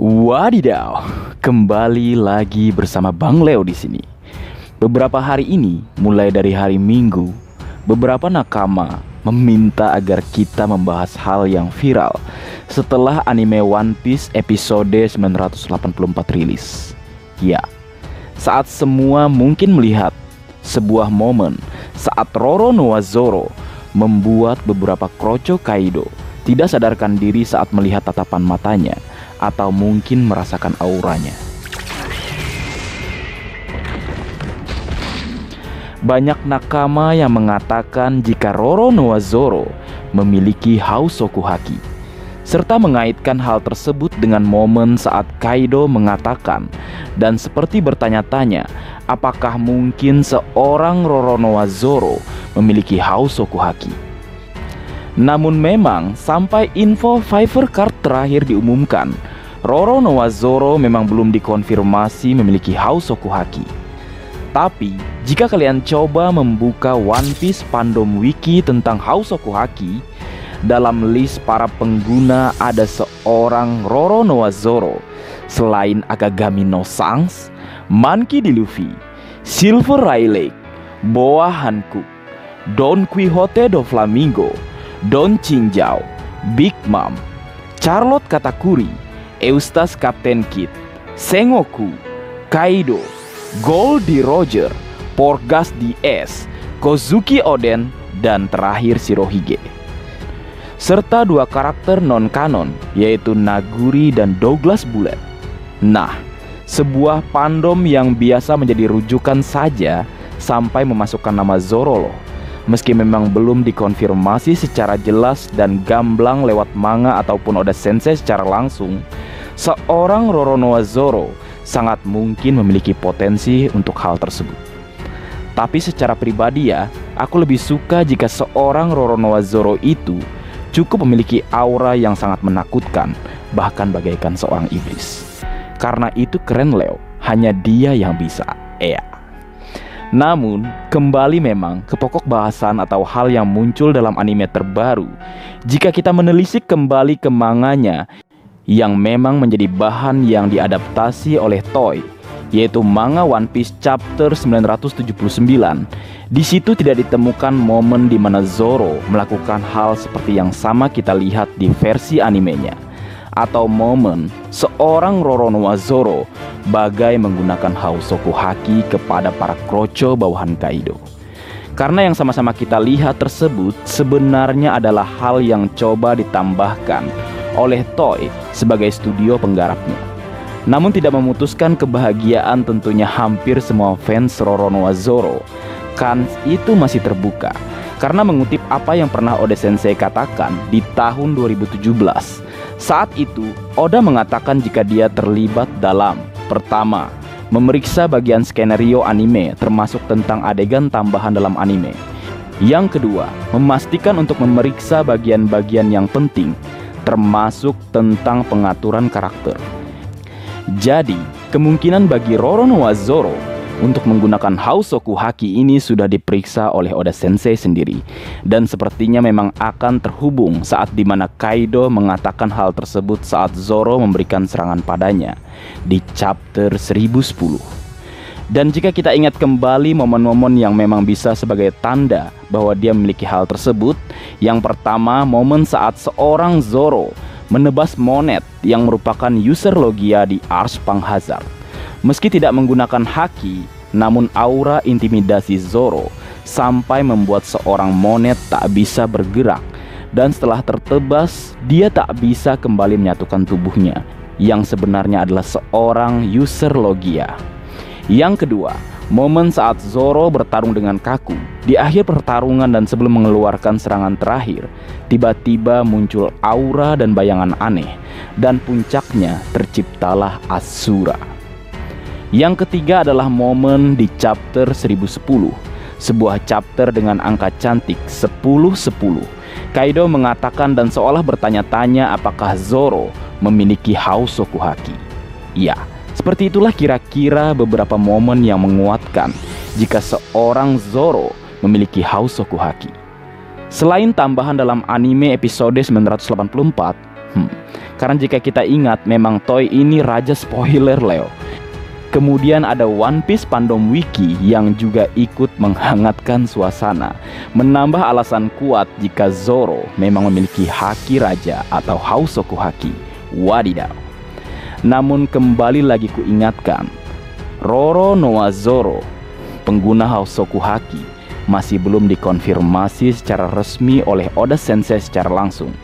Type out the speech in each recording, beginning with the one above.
Wadidaw, kembali lagi bersama Bang Leo di sini. Beberapa hari ini, mulai dari hari Minggu, beberapa nakama meminta agar kita membahas hal yang viral setelah anime One Piece episode 984 rilis. Ya, saat semua mungkin melihat sebuah momen saat Roronoa Zoro membuat beberapa kroco Kaido tidak sadarkan diri saat melihat tatapan matanya atau mungkin merasakan auranya. Banyak nakama yang mengatakan jika Roronoa Zoro memiliki Hausoku Haki, serta mengaitkan hal tersebut dengan momen saat Kaido mengatakan dan seperti bertanya-tanya apakah mungkin seorang Roronoa Zoro memiliki Hausoku Haki. Namun memang sampai info Fiverr Card terakhir diumumkan, Roronoa Zoro memang belum dikonfirmasi memiliki Hausoku Haki. Tapi, jika kalian coba membuka One Piece fandom wiki tentang Hausoku Haki, dalam list para pengguna ada seorang Roronoa Zoro selain Akagami no Shanks, Monkey D. Luffy, Silver Rayleigh, Boa Hancock, Don Quixote do Flamingo, Don Chinjau, Big Mom, Charlotte Katakuri, Eustace Captain Kidd, Sengoku, Kaido, Goldie Roger, Porgas DS, Kozuki Oden, dan terakhir Shirohige. Serta dua karakter non-kanon yaitu Naguri dan Douglas Bullet. Nah, sebuah fandom yang biasa menjadi rujukan saja sampai memasukkan nama Zoro loh. Meski memang belum dikonfirmasi secara jelas dan gamblang lewat manga ataupun Oda Sensei secara langsung, seorang Roronoa Zoro sangat mungkin memiliki potensi untuk hal tersebut. Tapi secara pribadi ya, aku lebih suka jika seorang Roronoa Zoro itu cukup memiliki aura yang sangat menakutkan, bahkan bagaikan seorang iblis. Karena itu keren Leo, hanya dia yang bisa. Namun, kembali memang ke pokok bahasan atau hal yang muncul dalam anime terbaru. Jika kita menelisik kembali ke manganya yang memang menjadi bahan yang diadaptasi oleh Toei, yaitu manga One Piece chapter 979. Di situ tidak ditemukan momen di mana Zoro melakukan hal seperti yang sama kita lihat di versi animenya, atau momen seorang Roronoa Zoro bagai menggunakan Hausoku Haki kepada para kroco bawahan Kaido. Karena yang sama-sama kita lihat tersebut sebenarnya adalah hal yang coba ditambahkan oleh Toei sebagai studio penggarapnya. Namun tidak memutuskan kebahagiaan tentunya hampir semua fans Roronoa Zoro. Kans itu masih terbuka. Karena mengutip apa yang pernah Oda Sensei katakan di tahun 2017. Saat itu, Oda mengatakan jika dia terlibat dalam pertama, memeriksa bagian skenario anime termasuk tentang adegan tambahan dalam anime. Yang kedua, memastikan untuk memeriksa bagian-bagian yang penting termasuk tentang pengaturan karakter. Jadi, kemungkinan bagi Roronoa Zoro untuk menggunakan Hausoku Haki ini sudah diperiksa oleh Oda Sensei sendiri. Dan sepertinya memang akan terhubung saat dimana Kaido mengatakan hal tersebut saat Zoro memberikan serangan padanya di chapter 1010. Dan jika kita ingat kembali momen-momen yang memang bisa sebagai tanda bahwa dia memiliki hal tersebut, yang pertama momen saat seorang Zoro menebas Monet yang merupakan user Logia di Ars Panghazard. Meski tidak menggunakan haki, namun aura intimidasi Zoro sampai membuat seorang Monet tak bisa bergerak. Dan setelah tertebas, dia tak bisa kembali menyatukan tubuhnya, yang sebenarnya adalah seorang user Logia. Yang kedua, momen saat Zoro bertarung dengan Kaku. Di akhir pertarungan dan sebelum mengeluarkan serangan terakhir, tiba-tiba muncul aura dan bayangan aneh. Dan puncaknya terciptalah Asura. Yang ketiga adalah momen di chapter 1010. Sebuah chapter dengan angka cantik 1010. Kaido mengatakan dan seolah bertanya-tanya apakah Zoro memiliki Hausoku Haki. Ya, seperti itulah kira-kira beberapa momen yang menguatkan jika seorang Zoro memiliki Hausoku Haki. Selain tambahan dalam anime episode 984, Karena jika kita ingat, memang Toei ini raja spoiler, Leo. Kemudian ada One Piece Fandom Wiki yang juga ikut menghangatkan suasana, menambah alasan kuat jika Zoro memang memiliki haki raja atau Hausoku Haki. Wadidaw. Namun kembali lagi kuingatkan, Roronoa Zoro, pengguna Hausoku Haki, masih belum dikonfirmasi secara resmi oleh Oda Sensei secara langsung,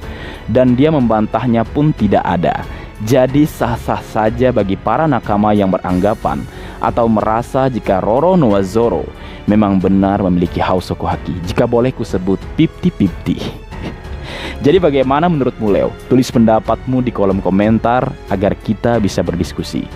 dan dia membantahnya pun tidak ada. Jadi sah-sah saja bagi para nakama yang beranggapan atau merasa jika Roronoa Zoro memang benar memiliki Hausoku Haki. Jika boleh kusebut 50-50. Jadi bagaimana menurutmu, Leo? Tulis pendapatmu di kolom komentar agar kita bisa berdiskusi.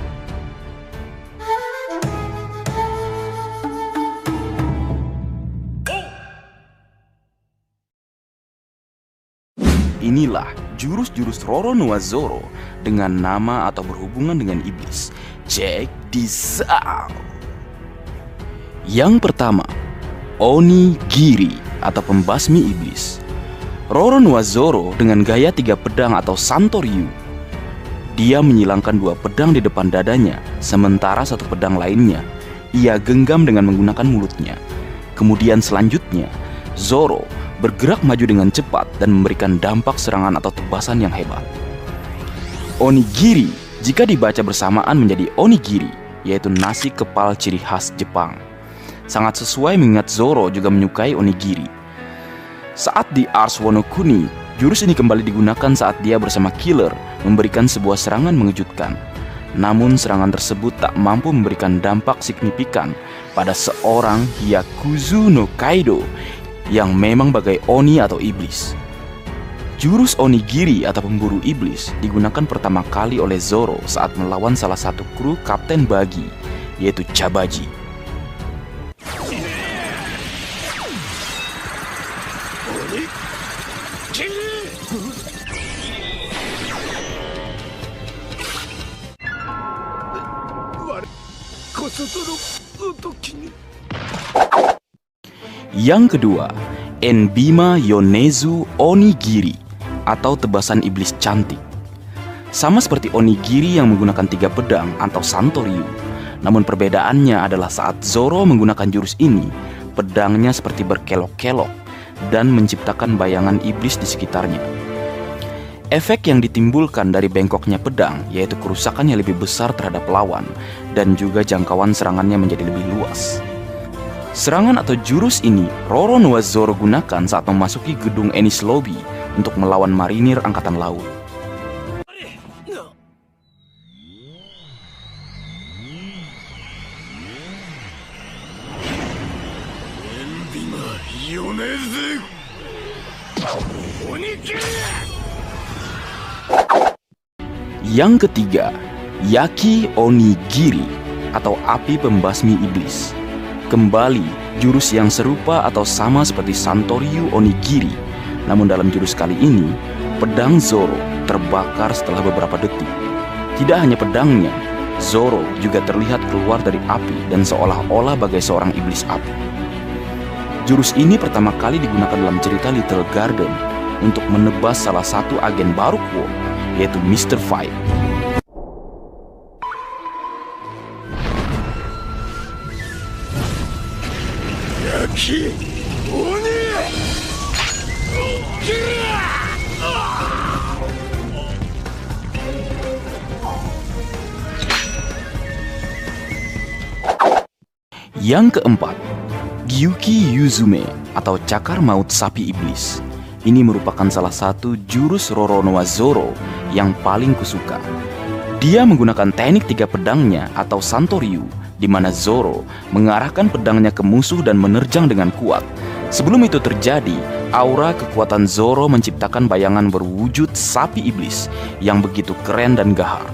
Inilah jurus-jurus Roronoa Zoro dengan nama atau berhubungan dengan iblis. Check this out. Yang pertama, Onigiri atau pembasmi iblis. Roronoa Zoro dengan gaya 3 pedang atau Santoryu. Dia menyilangkan 2 pedang di depan dadanya, sementara 1 pedang lainnya ia genggam dengan menggunakan mulutnya. Kemudian selanjutnya, Zoro bergerak maju dengan cepat dan memberikan dampak serangan atau tebasan yang hebat. Onigiri jika dibaca bersamaan menjadi onigiri, yaitu nasi kepal ciri khas Jepang. Sangat sesuai mengingat Zoro juga menyukai onigiri. Saat di Ars Wano Kuni, jurus ini kembali digunakan saat dia bersama Killer memberikan sebuah serangan mengejutkan. Namun serangan tersebut tak mampu memberikan dampak signifikan pada seorang Hyakuzu no Kaido yang memang bagai Oni atau iblis. Jurus Onigiri atau pemburu iblis digunakan pertama kali oleh Zoro saat melawan salah satu kru Kapten Buggy, yaitu Chabaji. Yang kedua, Enbima Yonezu Onigiri atau tebasan iblis cantik. Sama seperti onigiri yang menggunakan 3 pedang atau Santoryu. Namun perbedaannya adalah saat Zoro menggunakan jurus ini, pedangnya seperti berkelok-kelok dan menciptakan bayangan iblis di sekitarnya. Efek yang ditimbulkan dari bengkoknya pedang yaitu kerusakan yang lebih besar terhadap lawan dan juga jangkauan serangannya menjadi lebih luas. Serangan atau jurus ini Roronoa Zoro gunakan saat memasuki gedung Enies Lobby untuk melawan marinir angkatan laut. Yang ketiga, Yaki Onigiri atau api pembasmi iblis. Kembali, jurus yang serupa atau sama seperti Santoryu Onigiri. Namun dalam jurus kali ini, pedang Zoro terbakar setelah beberapa detik. Tidak hanya pedangnya, Zoro juga terlihat keluar dari api dan seolah-olah bagai seorang iblis api. Jurus ini pertama kali digunakan dalam cerita Little Garden untuk menebas salah satu agen Baruch, yaitu Mr. Fight. Yang keempat, Gyuki Yuzume atau cakar maut sapi iblis. Ini merupakan salah satu jurus Roronoa Zoro yang paling kusuka. Dia menggunakan teknik 3 pedangnya atau Santoryu, di mana Zoro mengarahkan pedangnya ke musuh dan menerjang dengan kuat. Sebelum itu terjadi, aura kekuatan Zoro menciptakan bayangan berwujud sapi iblis yang begitu keren dan gahar.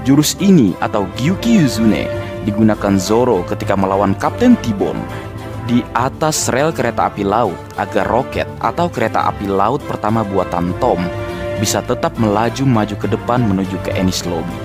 Jurus ini atau Gyuki Yuzume digunakan Zoro ketika melawan Kapten T-Bone di atas rel kereta api laut agar roket atau kereta api laut pertama buatan Tom bisa tetap melaju maju ke depan menuju ke Enies Lobby.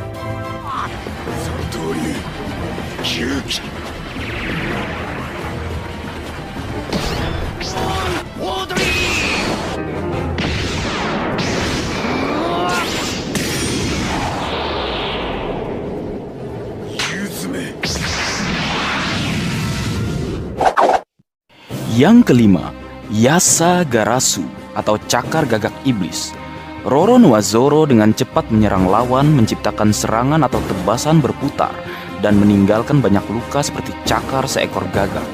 Yang kelima, Yasa Garasu atau cakar gagak iblis. Roronoa Zoro dengan cepat menyerang lawan, menciptakan serangan atau tebasan berputar dan meninggalkan banyak luka seperti cakar seekor gagak.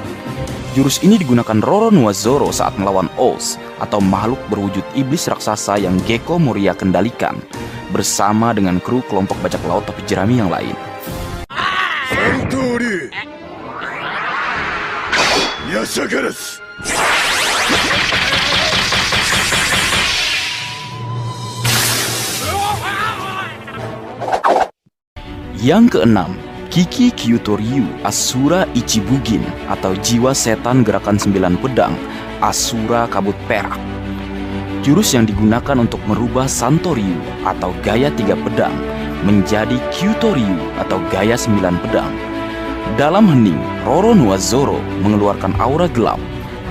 Jurus ini digunakan Roronoa Zoro saat melawan Oz atau makhluk berwujud iblis raksasa yang Gekko Moria kendalikan bersama dengan kru kelompok bajak laut topi jerami yang lain. Yang keenam, Kiki Kyutoryu Asura Ichibugin atau jiwa setan gerakan 9 pedang Asura kabut perak. Jurus yang digunakan untuk merubah Santoryu atau gaya 3 pedang menjadi Kyutoryu atau gaya 9 pedang. Dalam hening, Roronoa Zoro mengeluarkan aura gelap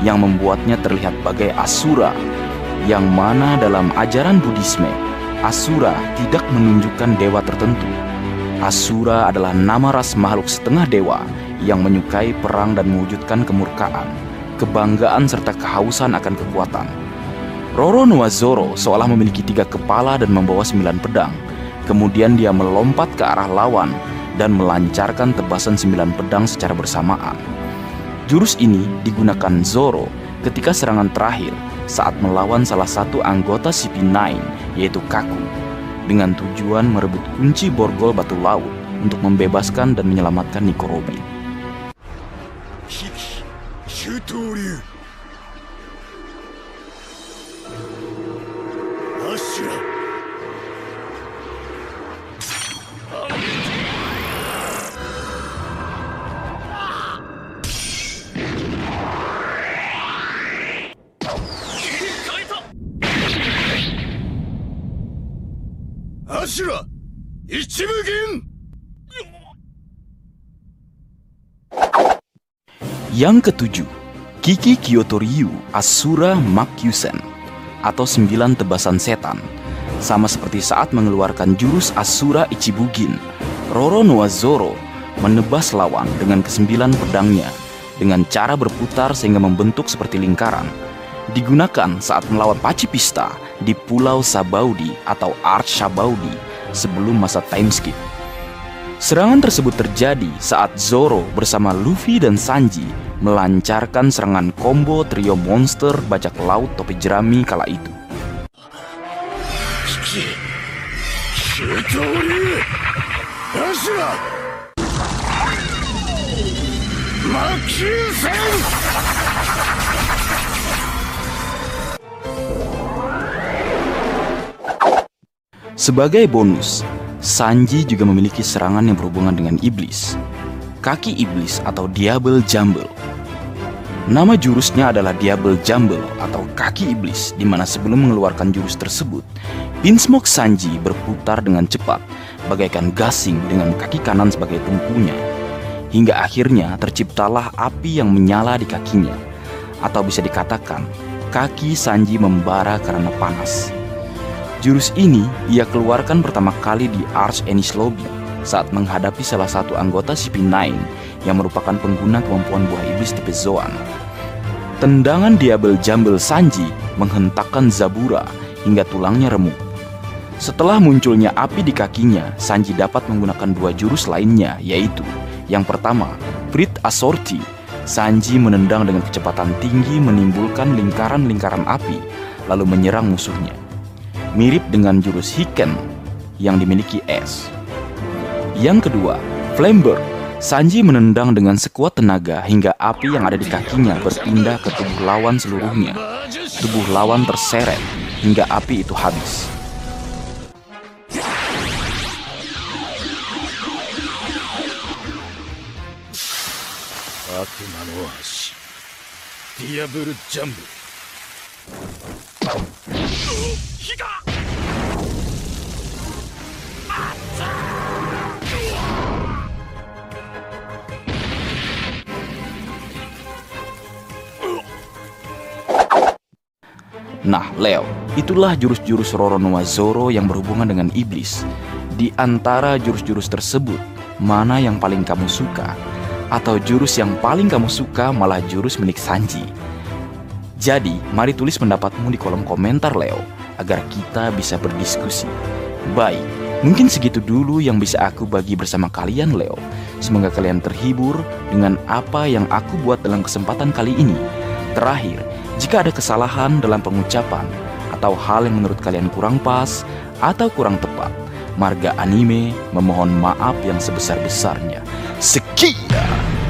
yang membuatnya terlihat bagai Asura, yang mana dalam ajaran Buddhisme, Asura tidak menunjukkan dewa tertentu. Asura adalah nama ras makhluk setengah dewa yang menyukai perang dan mewujudkan kemurkaan, kebanggaan serta kehausan akan kekuatan. Roronoa Zoro seolah memiliki 3 kepala dan membawa 9 pedang. Kemudian dia melompat ke arah lawan dan melancarkan tebasan 9 pedang secara bersamaan. Jurus ini digunakan Zoro ketika serangan terakhir saat melawan salah satu anggota CP9 yaitu Kaku, dengan tujuan merebut kunci borgol batu laut untuk membebaskan dan menyelamatkan Nico Robin. Ashura Ichibugin. Yang ketujuh, Kiki Kyotoryu Asura Makyusen atau 9 tebasan setan. Sama seperti saat mengeluarkan jurus Asura Ichibugin, Roronoa Zoro menebas lawan dengan ke-9 pedangnya dengan cara berputar sehingga membentuk seperti lingkaran. Digunakan saat melawan Pacifista di Pulau Sabaudi atau Arch Sabaudi sebelum masa time skip. Serangan tersebut terjadi saat Zoro bersama Luffy dan Sanji melancarkan serangan combo trio monster bajak laut topi jerami kala itu. Sebagai bonus, Sanji juga memiliki serangan yang berhubungan dengan iblis, kaki iblis atau Diable Jumble. Nama jurusnya adalah Diable Jumble atau kaki iblis, di mana sebelum mengeluarkan jurus tersebut, Pinsmoke Sanji berputar dengan cepat, bagaikan gasing dengan kaki kanan sebagai tumpunya. Hingga akhirnya terciptalah api yang menyala di kakinya, atau bisa dikatakan kaki Sanji membara karena panas. Jurus ini ia keluarkan pertama kali di Arch Enies Lobby saat menghadapi salah satu anggota CP9 yang merupakan pengguna kemampuan buah iblis tipe Zoan. Tendangan Diable Jumble Sanji menghentakkan Zabura hingga tulangnya remuk. Setelah munculnya api di kakinya, Sanji dapat menggunakan 2 jurus lainnya, yaitu yang pertama, Frit Assorti. Sanji menendang dengan kecepatan tinggi menimbulkan lingkaran-lingkaran api lalu menyerang musuhnya, mirip dengan jurus Hiken yang dimiliki Ace. Yang kedua, Flamber. Sanji menendang dengan sekuat tenaga hingga api yang ada di kakinya berpindah ke tubuh lawan seluruhnya. Tubuh lawan terseret hingga api itu habis. Akuma no Ashi Diable Jumble. Nah, Leo, itulah jurus-jurus Roronoa Zoro yang berhubungan dengan iblis. Di antara jurus-jurus tersebut, mana yang paling kamu suka? Atau jurus yang paling kamu suka malah jurus milik Sanji? Jadi, mari tulis pendapatmu di kolom komentar Leo, agar kita bisa berdiskusi. Baik, mungkin segitu dulu yang bisa aku bagi bersama kalian Leo. Semoga kalian terhibur dengan apa yang aku buat dalam kesempatan kali ini. Terakhir, jika ada kesalahan dalam pengucapan atau hal yang menurut kalian kurang pas atau kurang tepat, Marga Anime memohon maaf yang sebesar-besarnya. Sekian.